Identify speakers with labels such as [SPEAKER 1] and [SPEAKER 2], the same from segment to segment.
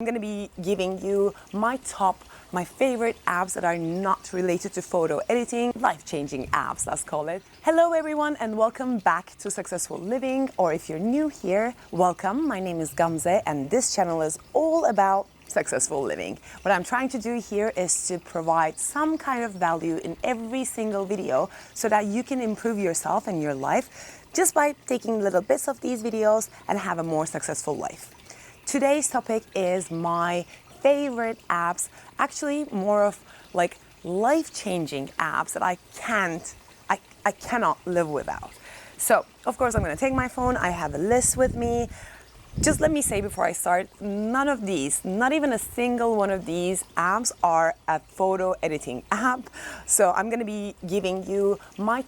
[SPEAKER 1] going to be giving you my favorite apps that are not related to photo editing, life-changing apps, let's call it. Hello everyone and welcome back to Successful Living, or if you're new here, welcome. My name is Gamze and this channel is all about successful living. What I'm trying to do here is to provide some kind of value in every single video so that you can improve yourself and your life just by taking little bits of these videos and have a more successful life. Today's topic is my favorite apps, actually more of like life-changing apps that I cannot live without. So, of course, I'm going to take my phone. I have a list with me. Just let me say before I start, none of these, not even a single one of these apps are a photo editing app. So I'm going to be giving you my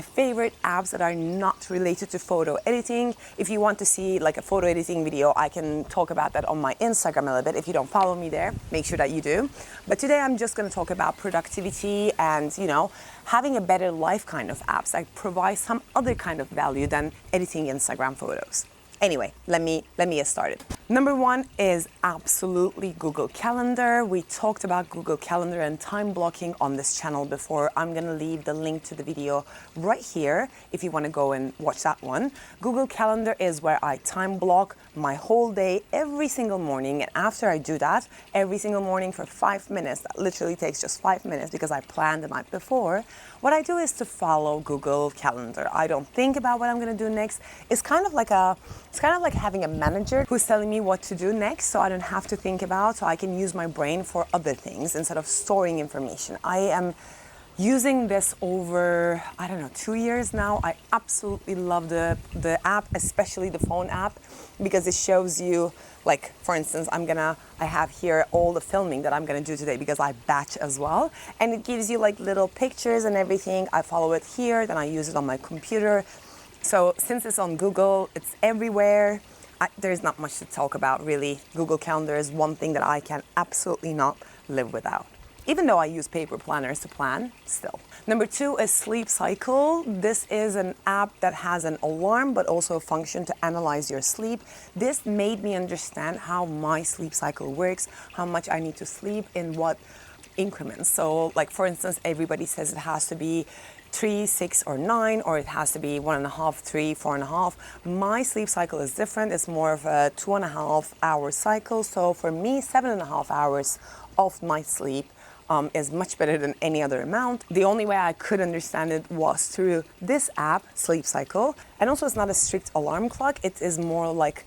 [SPEAKER 1] favorite apps that are not related to photo editing. If you want to see like a photo editing video, I can talk about that on my Instagram a little bit. If you don't follow me there, make sure that you do. But today I'm just going to talk about productivity and, having a better life kind of apps that provide some other kind of value than editing Instagram photos. Anyway, let me get started. Number one is absolutely Google Calendar. We talked about Google Calendar and time blocking on this channel before. I'm gonna leave the link to the video right here if you wanna go and watch that one. Google Calendar is where I time block my whole day every single morning, and after I do that every single morning for 5 minutes, that literally takes just 5 minutes because I planned the night before, what I do is to follow Google Calendar. I don't think about what I'm gonna do next. It's kind of like having a manager who's telling me what to do next, so I don't have to think about, so I can use my brain for other things instead of storing information. I am using this over, 2 years now. I absolutely love the app, especially the phone app, because it shows you, like, for instance, I have here all the filming that I'm gonna do today because I batch as well. And it gives you like little pictures and everything. I follow it here, then I use it on my computer. So since it's on Google, it's everywhere. There's not much to talk about really. Google Calendar is one thing that I can absolutely not live without. Even though I use paper planners to plan, still. Number two is Sleep Cycle. This is an app that has an alarm, but also a function to analyze your sleep. This made me understand how my sleep cycle works, how much I need to sleep in what increments. So like, for instance, everybody says it has to be 3, 6, or 9, or it has to be 1.5, 3, 4.5. My sleep cycle is different. It's more of a 2.5 hour cycle. So for me, 7.5 hours of my sleep is much better than any other amount. The only way I could understand it was through this app, Sleep Cycle. And also it's not a strict alarm clock. It is more like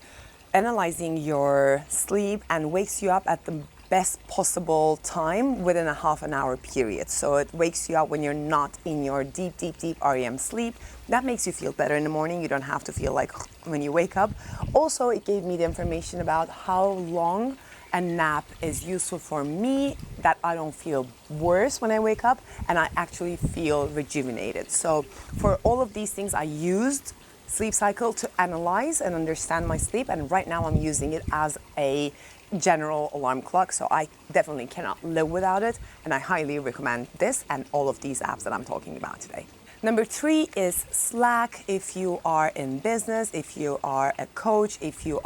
[SPEAKER 1] analyzing your sleep and wakes you up at the best possible time within a half an hour period. So it wakes you up when you're not in your deep REM sleep. That makes you feel better in the morning. You don't have to feel like when you wake up. Also, it gave me the information about how long a nap is useful for me, that I don't feel worse when I wake up and I actually feel rejuvenated. So for all of these things, I used Sleep Cycle to analyze and understand my sleep, and right now I'm using it as a general alarm clock, so I definitely cannot live without it, and I highly recommend this and all of these apps that I'm talking about today. Number 3 is Slack. If you are in business, if you are a coach, if you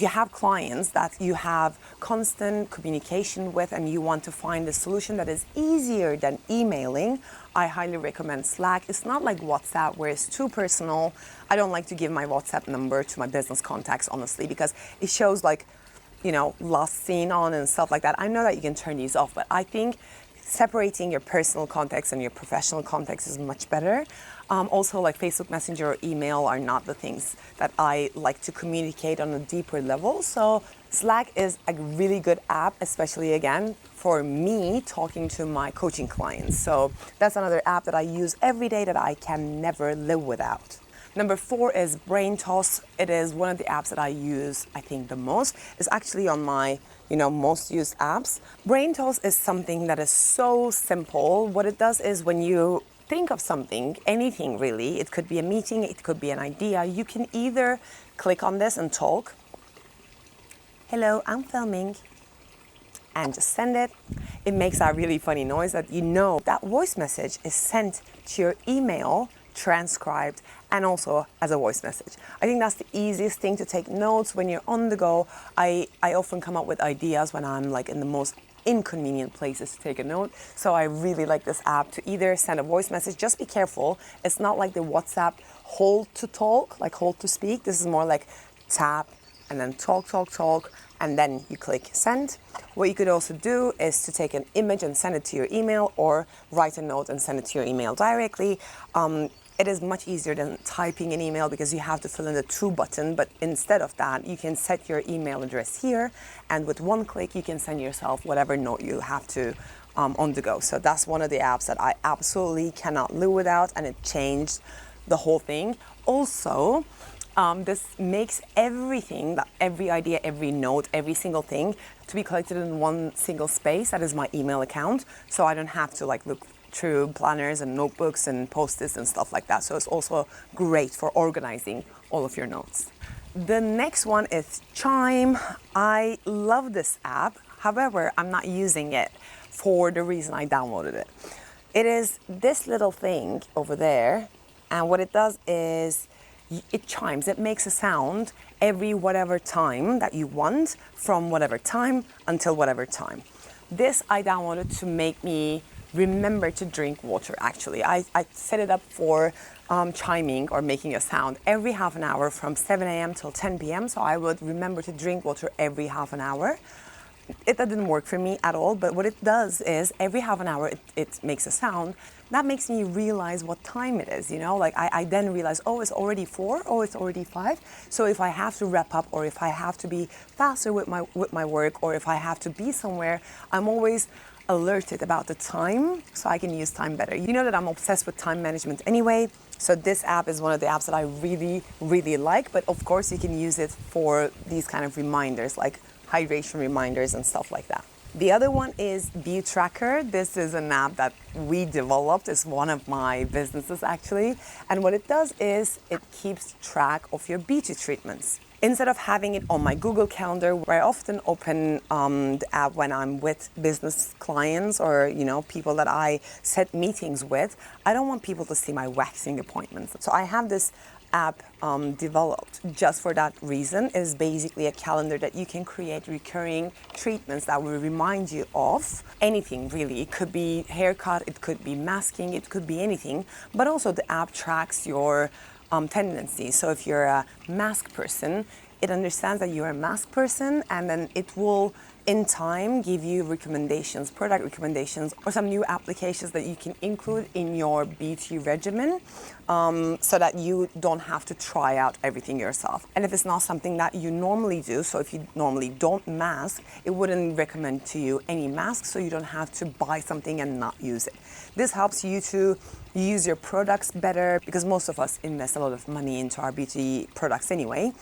[SPEAKER 1] have clients that you have constant communication with and you want to find a solution that is easier than emailing, I highly recommend Slack. It's not like WhatsApp where it's too personal. I don't like to give my WhatsApp number to my business contacts, honestly, because it shows like, last seen on and stuff like that. I know that you can turn these off, but I think separating your personal context and your professional context is much better. Also, like Facebook Messenger or email are not the things that I like to communicate on a deeper level. So Slack is a really good app, especially again, for me talking to my coaching clients. So that's another app that I use every day that I can never live without. Number 4 is BrainToss. It is one of the apps that I use, I think, the most. It's actually on my, most used apps. BrainToss is something that is so simple. What it does is when you think of something, anything really, it could be a meeting, it could be an idea, you can either click on this and talk, hello, I'm filming, and just send it. It makes that really funny noise that that voice message is sent to your email transcribed, and also as a voice message. I think that's the easiest thing to take notes when you're on the go. I often come up with ideas when I'm like in the most inconvenient places to take a note. So I really like this app to either send a voice message. Just be careful. It's not like the WhatsApp hold to talk, like hold to speak. This is more like tap and then talk, and then you click send. What you could also do is to take an image and send it to your email, or write a note and send it to your email directly. It is much easier than typing an email because you have to fill in the to button, but instead of that, you can set your email address here, and with one click, you can send yourself whatever note you have to on the go. So that's one of the apps that I absolutely cannot live without, and it changed the whole thing. Also, this makes everything, every idea, every note, every single thing to be collected in one single space. That is my email account. So I don't have to like look through planners and notebooks and post-its and stuff like that. So it's also great for organizing all of your notes. The next one is Chime. I love this app. However, I'm not using it for the reason I downloaded it. It is this little thing over there, and what it does is it chimes. It makes a sound every whatever time that you want, from whatever time until whatever time. This I downloaded to make me remember to drink water. Actually, I set it up for chiming or making a sound every half an hour from 7 a.m. till 10 p.m. So I would remember to drink water every half an hour. That didn't work for me at all, but what it does is every half an hour it makes a sound. That makes me realize what time it is, you know? Like I then realize, oh, it's already 4, oh, it's already 5. So if I have to wrap up, or if I have to be faster with my work, or if I have to be somewhere, I'm always alerted about the time, so I can use time better. You know that I'm obsessed with time management anyway, so this app is one of the apps that I really, really like, but of course you can use it for these kind of reminders, like hydration reminders and stuff like that. The other one is Beauty Tracker. This is an app that we developed. It's one of my businesses actually, and what it does is it keeps track of your beauty treatments. Instead of having it on my Google Calendar, where I often open the app when I'm with business clients or people that I set meetings with, I don't want people to see my waxing appointments. So I have this app developed just for that reason. It is basically a calendar that you can create recurring treatments that will remind you of anything really. It could be haircut, it could be masking, it could be anything, but also the app tracks your tendencies. So if you're a mask person, it understands that you're a mask person, and then it will in time give you recommendations, product recommendations, or some new applications that you can include in your beauty regimen, so that you don't have to try out everything yourself. And if it's not something that you normally do, so if you normally don't mask, it wouldn't recommend to you any masks, so you don't have to buy something and not use it. This helps you to use your products better, because most of us invest a lot of money into our beauty products anyway,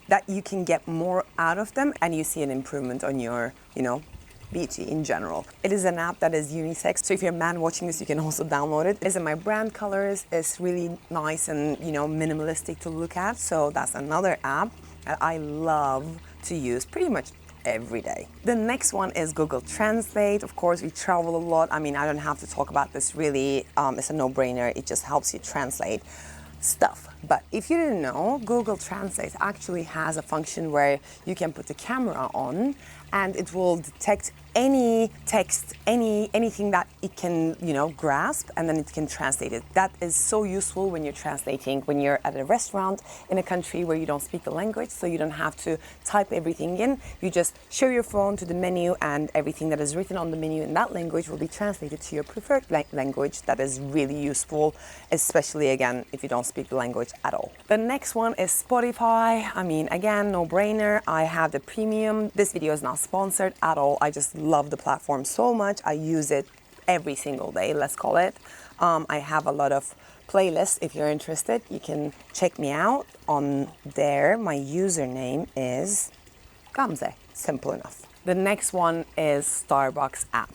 [SPEAKER 1] that you can get more out of them and you see an improvement on your, beauty in general. It is an app that is unisex, so if you're a man watching this, you can also download it. It's in my brand colors. It's really nice and, minimalistic to look at, so that's another app that I love to use pretty much every day. The next one is Google Translate. Of course, we travel a lot. I mean, I don't have to talk about this really. It's a no-brainer. It just helps you translate stuff. But if you didn't know, Google Translate actually has a function where you can put the camera on and it will detect any text, anything that it can, grasp, and then it can translate it. That is so useful when you're translating, when you're at a restaurant in a country where you don't speak the language, so you don't have to type everything in. You just show your phone to the menu, and everything that is written on the menu in that language will be translated to your preferred language. That is really useful, especially, again, if you don't speak the language at all. The next one is Spotify. I mean, again, no-brainer. I have the premium. This video is not sponsored at all. I just love the platform so much. I use it every single day, let's call it. I have a lot of playlists. If you're interested, you can check me out on there. My username is Gamze. Simple enough. The next one is Starbucks app.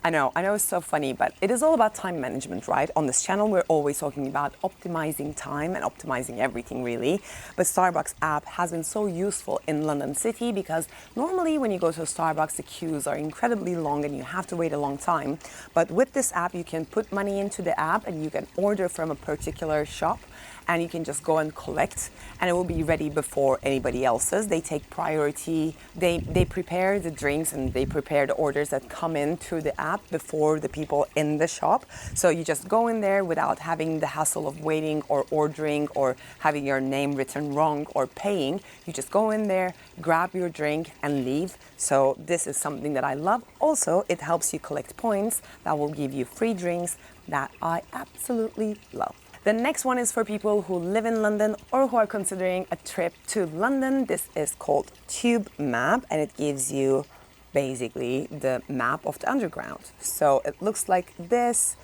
[SPEAKER 1] I know it's so funny, but it is all about time management, right? On this channel, we're always talking about optimizing time and optimizing everything, really. But Starbucks app has been so useful in London City because normally when you go to a Starbucks, the queues are incredibly long and you have to wait a long time. But with this app, you can put money into the app and you can order from a particular shop and you can just go and collect and it will be ready before anybody else's. They take priority. They prepare the drinks and they prepare the orders that come in through the app before the people in the shop. So you just go in there without having the hassle of waiting or ordering or having your name written wrong or paying. You just go in there, grab your drink and leave. So this is something that I love. Also, it helps you collect points that will give you free drinks that I absolutely love. The next one is for people who live in London or who are considering a trip to London. This is called Tube Map and it gives you basically the map of the underground. So it looks like this.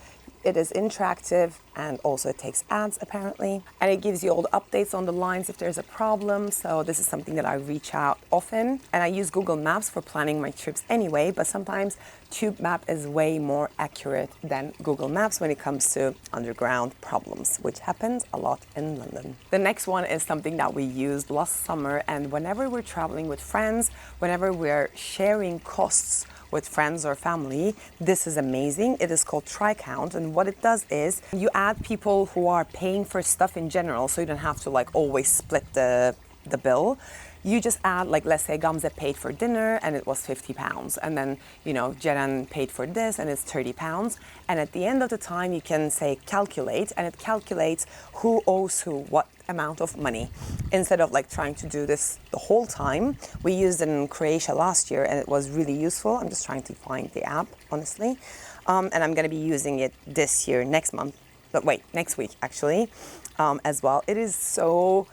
[SPEAKER 1] It is interactive and also it takes ads apparently. And it gives you all the updates on the lines if there's a problem. So this is something that I reach out often. And I use Google Maps for planning my trips anyway, but sometimes Tube Map is way more accurate than Google Maps when it comes to underground problems, which happens a lot in London. The next one is something that we used last summer, and whenever we're traveling with friends, whenever we're sharing costs with friends or family, this is amazing. It is called Try Count, and what it does is you add people who are paying for stuff in general, so you don't have to like always split the bill. You just add, like, let's say Gamze paid for dinner and it was £50. And then, Jeran paid for this and it's £30. And at the end of the time, you can say calculate, and it calculates who owes who what amount of money. Instead of like trying to do this the whole time, we used it in Croatia last year and it was really useful. I'm just trying to find the app, honestly. And I'm going to be using it this year, next week actually, as well. It is so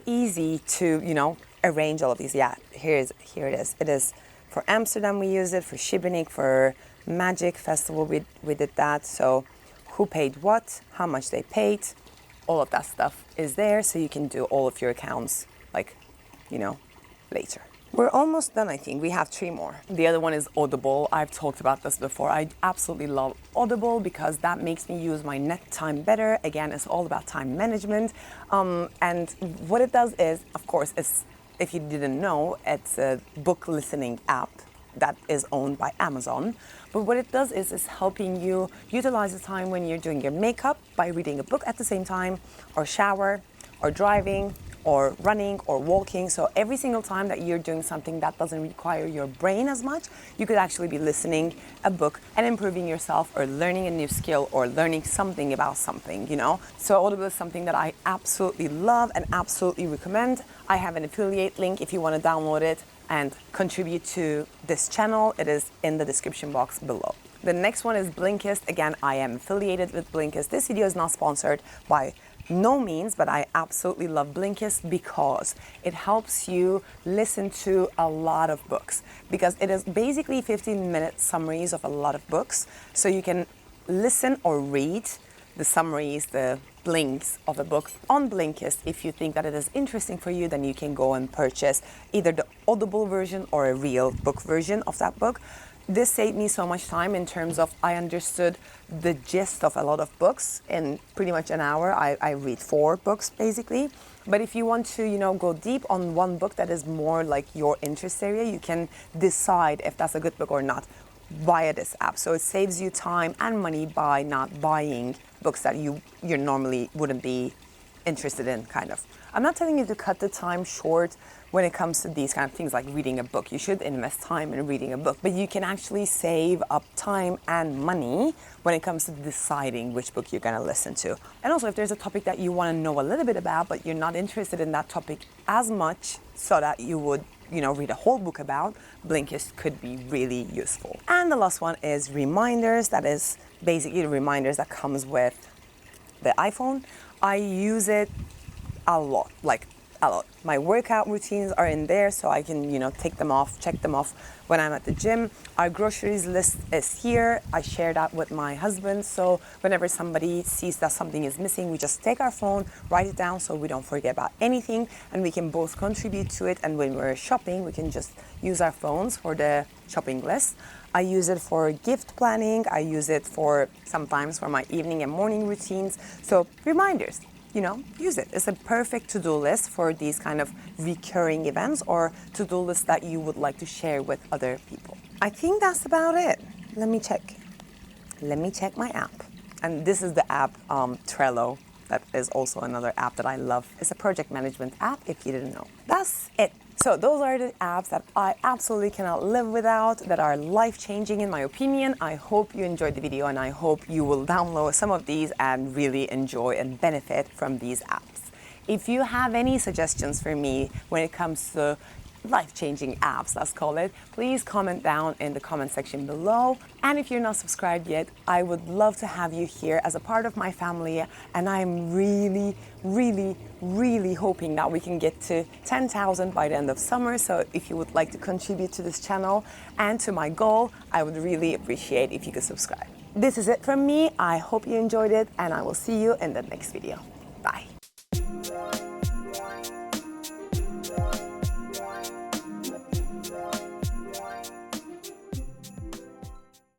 [SPEAKER 1] easy to, arrange all of these. Yeah, here it is. It is for Amsterdam, we use it, for Šibenik, for Magic Festival, we did that. So who paid what, how much they paid, all of that stuff is there. So you can do all of your accounts, later. We're almost done, I think. We have 3 more. The other one is Audible. I've talked about this before. I absolutely love Audible because that makes me use my net time better. Again, it's all about time management. And what it does is, of course, if you didn't know, it's a book listening app that is owned by Amazon. But what it does is helping you utilize the time when you're doing your makeup by reading a book at the same time, or shower, or driving, or running or walking. So every single time that you're doing something that doesn't require your brain as much, you could actually be listening a book and improving yourself or learning a new skill or learning something about something, So Audible is something that I absolutely love and absolutely recommend. I have an affiliate link if you want to download it and contribute to this channel. It is in the description box below. The next one is Blinkist. Again, I am affiliated with Blinkist. This video is not sponsored by no means, but I absolutely love Blinkist because it helps you listen to a lot of books, because it is basically 15-minute summaries of a lot of books. So you can listen or read the summaries, the links of a book on Blinkist. If you think that it is interesting for you, then you can go and purchase either the Audible version or a real book version of that book. This saved me so much time in terms of I understood the gist of a lot of books in pretty much an hour. I read 4 books basically. But if you want to, go deep on one book that is more like your interest area, you can decide if that's a good book or not via this app. So it saves you time and money by not buying books that you normally wouldn't be interested in, kind of. I'm not telling you to cut the time short when it comes to these kind of things like reading a book. You should invest time in reading a book, but you can actually save up time and money when it comes to deciding which book you're going to listen to. And also, if there's a topic that you want to know a little bit about, but you're not interested in that topic as much so that you would read a whole book about, Blinkist could be really useful. And the last one is reminders. That is basically the reminders that comes with the iPhone. I use it a lot, like a lot. My workout routines are in there, so I can, take them off, check them off when I'm at the gym. Our groceries list is here. I share that with my husband, so whenever somebody sees that something is missing, we just take our phone, write it down so we don't forget about anything, and we can both contribute to it. And when we're shopping, we can just use our phones for the shopping list. I use it for gift planning. I use it for sometimes for my evening and morning routines. So reminders. Use it. It's a perfect to-do list for these kind of recurring events or to-do lists that you would like to share with other people. I think that's about it. Let me check my app. And this is the app, Trello. That is also another app that I love. It's a project management app, if you didn't know. That's it. So those are the apps that I absolutely cannot live without, that are life-changing in my opinion. I hope you enjoyed the video, and I hope you will download some of these and really enjoy and benefit from these apps. If you have any suggestions for me when it comes to life-changing apps, let's call it, please comment down in the comment section below. And if you're not subscribed yet, I would love to have you here as a part of my family, and I'm really, really, really hoping that we can get to 10,000 by the end of summer. So if you would like to contribute to this channel and to my goal, I would really appreciate if you could subscribe. This is it from me. I hope you enjoyed it, and I will see you in the next video. Bye.